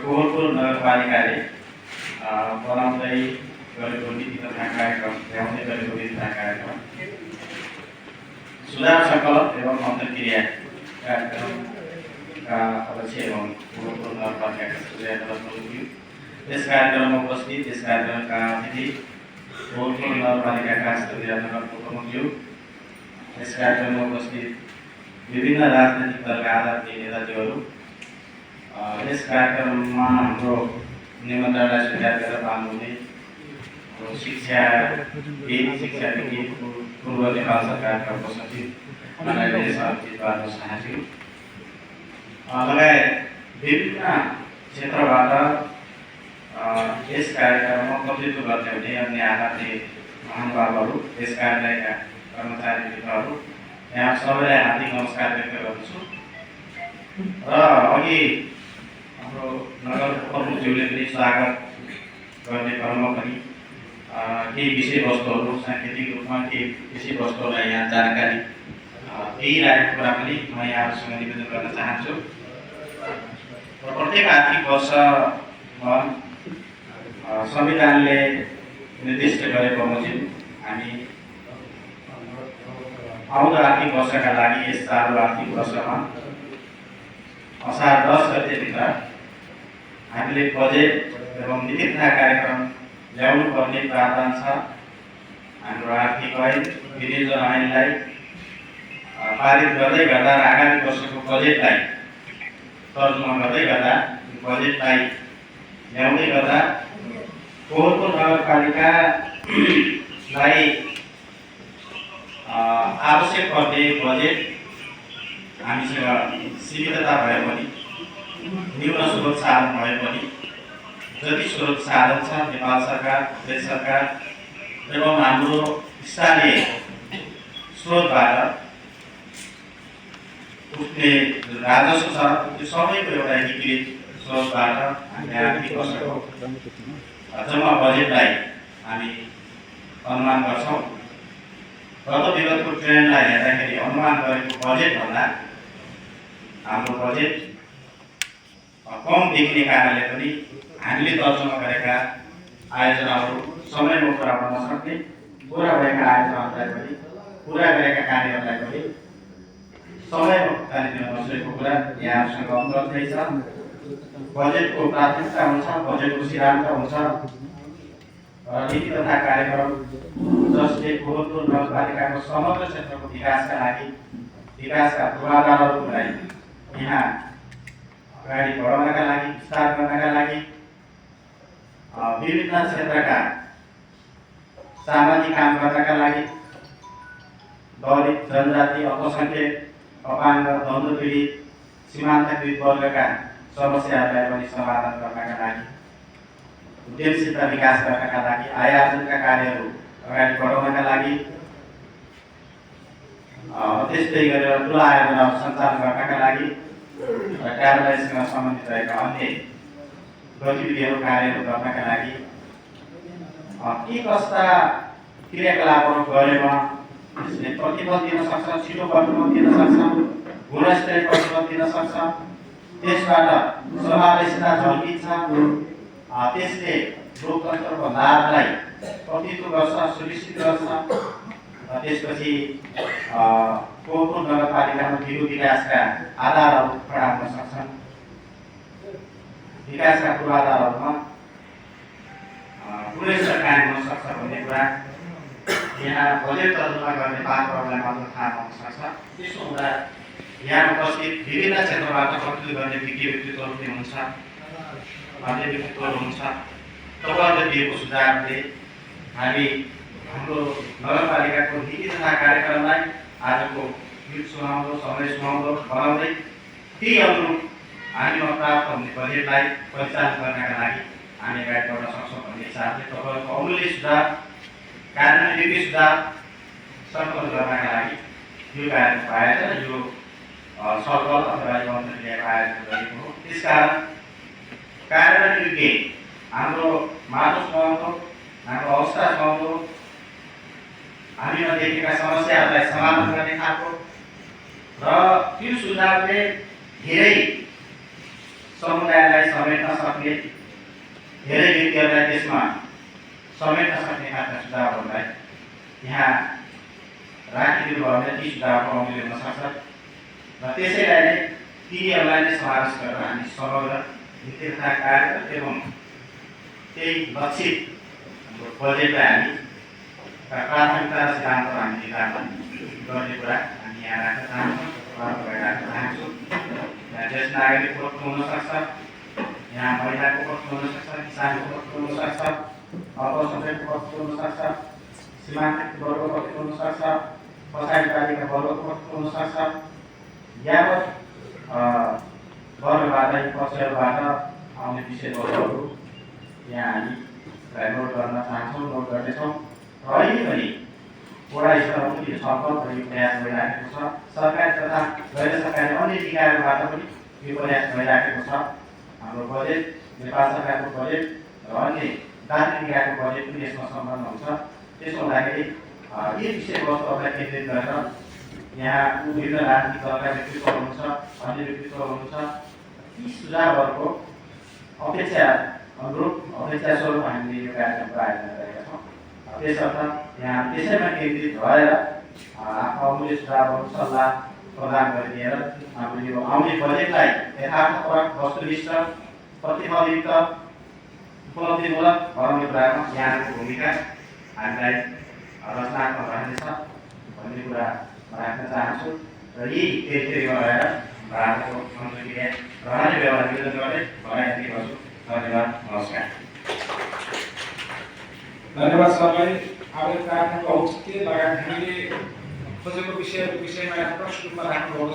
कोहलपुर नगरपालिकाले बनाउँदै गरेको नीति तथा कार्यक्रम ल्याउँदै गरेको नीति तथा कार्यक्रम सुधार सङ्कल्प एवं अन्तर्क्रिया कार्यक्रमका अध्यक्ष एवं कोहलपुर नगरपालिकाका सुझाव प्रस्तुत। यस कार्यक्रममा उपस्थित यस कार्यक्रमका अतिथि कोहलपुर नगरपालिकाका स्थानीय उपप्रमुखज्यू, यस कार्यक्रममा उपस्थित विभिन्न राजनैतिक दलका आदरणीय नेताजीहरू, यस कार्यक्रममा हाम्रो निमन्त्रणलाई स्वीकार गरेर पाल्नुहुने शिक्षाविज्ञ पूर्व नेपाल सरकारका उपसचिव मलाई स्वागत गर्न चाहन्छु। लगायत विभिन्न क्षेत्रबाट यस कार्यक्रममा प्रतिनिधित्व गर्ने हुने अन्य आदरणीय महानुभावहरू, यस कार्यालयका कर्मचारी मित्रहरू, यहाँ सबैलाई हार्दिक नमस्कार व्यक्त गर्दछु। र अघि हाम्रो नगर प्रमुखज्यूले पनि स्वागत गर्ने क्रममा पनि केही विषयवस्तुहरू साङ्केतिक रूपमा केही विषयवस्तुहरूलाई यहाँ जानकारी दिइरहेको कुरा पनि म यहाँहरूसँग निवेदन गर्न चाहन्छु। प्रत्येक आर्थिक वर्षमा संविधानले निर्दिष्ट गरे बमोजिम हामी आउँदो आर्थिक वर्षका लागि यस चालु आर्थिक वर्षमा असार 10 गतेभित्र हामीले बजेट एवं नीति तथा कार्यक्रम ल्याउनु पर्ने प्रावधान छ। हाम्रो आर्थिक ऐन विनियोजन ऐनलाई पारित गर्दै गर्दा र आगामी वर्षको बजेटलाई तर्जुमा गर्दै गर्दा बजेटलाई ल्याउँदै गर्दा कोहलपुर नगरपालिकालाई आवश्यक पर्ने बजेट हामीसँग सीमितता भए पनि न्यून स्रोत साधन भए पनि जति स्रोत साधन छ नेपाल सरकार, प्रदेश सरकार एवं हाम्रो स्थानीय स्रोतबाट उठ्ने राजस्व छ त्यो सबैको एउटा एकीकृत स्रोतबाट हामी आर्थिक वर्षको जम्मा बजेटलाई हामी अनुमान गर्छौँ। गत विगतको ट्रेन्डलाई हेर्दाखेरि अनुमान गरेको बजेटभन्दा हाम्रो बजेट कम देखिने कारणले पनि हामीले तर्जुमा गरेका आयोजनाहरू समयमा पुरा गर्न नसक्ने, पुरा भएका आयोजनाहरूलाई पनि पुरा गरेका कार्यहरूलाई पनि समयमा भुक्तानी दिन नसकेको कुरा यहाँहरूसँग अवगत नै छ। बजेटको प्राथमिकता हुन्छ, बजेटको सिद्धान्त हुन्छ र नीति तथा कार्यक्रम जसले कोहलपुर नगरपालिकाको समग्र क्षेत्रको विकासका लागि विकासका पूर्वाधारहरूलाई यहाँ अगाडि बढाउनका लागि, विस्तार गर्नका लागि विभिन्न क्षेत्रका सामाजिक काम गर्नका लागि दलित, जनजाति, अल्पसङ्ख्यक, अपाङ्ग, द्वन्द्व पीडित, सीमान्तकृत वर्गका समस्याहरूलाई पनि समाधान गर्नका लागि, उद्यमशीलता विकास गर्नका लागि, आय आर्जनका कार्यहरू अगाडि बढाउनका लागि, त्यस्तै गरेर ठुला आयोजनाहरू सञ्चालन गर्नका लागि र कार्यालयसँग सम्बन्धित रहेका अन्य गतिविधिहरू कार्यहरू गर्नका लागि के कस्ता क्रियाकलापहरू गरेमा यसले प्रतिफल दिन सक्छ, छिटो प्रतिफल दिन सक्छ, गुणस्तरीय प्रतिफल दिन सक्छ, त्यसबाट समावेशिता झल्किन्छ, त्यसले लोकतन्त्रको लाभलाई प्रतिनिधित्व गर्छ, सुनिश्चित गर्छ। त्यसपछि कोहलपुर नगरपालिकामा ढिलो विकासका आधारहरू खडा हुन सक्छन्। विकासका पूर्वाधारहरूमा गुणस्तर कायम हुन सक्छ भन्ने कुरा यहाँ बजेट तर्जुमा गर्ने पात्रहरूलाई मात्र थाहा पाउन सक्छ। त्यसो हुँदा यहाँ उपस्थित विभिन्न क्षेत्रबाट प्रतिनिधित्व गर्ने व्यक्तित्वहरू पनि हुन्छ, अन्य व्यक्तित्वहरू हुन्छ। तपाईँहरूले दिएको सुझावले हामी हाम्रो नगरपालिकाको नीति तथा कार्यक्रमलाई आजको गीत सुनाउँदो, समय सुनाउँदो बनाउँदै त्यही अनुरूप हामीमा प्राप्त हुने बजेटलाई परिचालन गर्नका लागि हामी अगाडि बढ्न सक्छौँ भन्ने हिसाबले तपाईँहरूको अमूल्य सुझाव, कार्यान्वयन सुझाव सङ्कलन गर्नका लागि यो कार्यक्रम आयोजना, यो छलफल अथवा यो अन्तर्क्रियाको आयोजना गरेको हो। त्यसकारण कार्यान्वयन हाम्रो मानव सुनाउँदो, हाम्रो अवस्था सुनाउँदो, हामीमा देखेका समस्याहरूलाई समाधान गर्ने खालको र त्यो सुझावले धेरै समुदायलाई समेट्न सक्ने धेरै व्यक्तिहरूलाई त्यसमा समेट्न सक्ने खालका सुझावहरूलाई यहाँ राखिदिनु भयो भने ती सुझावको अमूल्य हुन सक्छ र त्यसैलाई नै तिनीहरूलाई नै समावेश गरेर हामी समग्र नीतिगत कार्य एवं त्यही लक्षित हाम्रो बजेटलाई हामी प्राथमिकता र सिद्धान्तहरू हामी निर्धारण गर्ने कुरा हामी यहाँ राख्न चाहन्छौँ राख्न चाहन्छौँ। यहाँ ज्येष्ठ नागरिकको पक्ष हुनसक्छ, यहाँ महिलाको पक्ष हुनसक्छ, किसानको पक्ष हुनसक्छ, अल्पसङ्ख्यकको पक्ष हुनसक्छ, सीमान्तकृत वर्गको पक्ष हुनसक्छ, पछाडि पारेका वर्गको पक्ष हुनसक्छ, यावत वर्गबाट यी पक्षहरूबाट आउने विषयवस्तुहरू यहाँ हामी नोट गर्न चाहन्छौँ, नोट गर्नेछौँ। र अहिले पनि वडा स्तरमा पनि यो छलफल र यो प्रयास भइराखेको छ। सरकारी तथा गैर सरकारी अन्य निकायहरूबाट पनि यो प्रयास भइराखेको छ। हाम्रो बजेट, नेपाल सरकारको बजेट र अन्य दार्जिलिङ निकायको बजेट पनि यसमा सम्बन्ध हुन्छ। त्यसो हुँदाखेरि यी विषयवस्तुहरूलाई केन्द्रित गरेर यहाँ विभिन्न राजनीतिक दलका व्यक्तित्व हुनुहुन्छ, अन्य व्यक्तित्व हुनुहुन्छ, यी सुझावहरूको अपेक्षा अनुरूप अपेक्षा स्वरूप हामीले यो कार्यक्रमको आयोजना गरेका छौँ। त्यसर्थ यहाँ त्यसैमा केन्द्रित भएर आफ्नो अमूल्य सुझावहरू सल्लाह प्रदान गरिदिएर हाम्रो यो आउने बजेटलाई यथार्थपरक, वस्तुनिष्ठ, प्रतिफलित, उपलब्धिमूलक बनाउने कुरामा यहाँको भूमिका हामीलाई रचनात्मक रहनेछ भन्ने कुरा राख्न चाहन्छु। र यही टेरिटोरीमा रहेर भारतको संस्कृतिले रहने व्यवहार विरोध गर्दै भनाइ गर्छु। धन्यवाद, नमस्कार। धन्यवाद सरलाई। अब कार्यक्रमको औचित्य लगायत हामीले खोजेको विषयमा प्रश्न रूपमा राख्नुभएको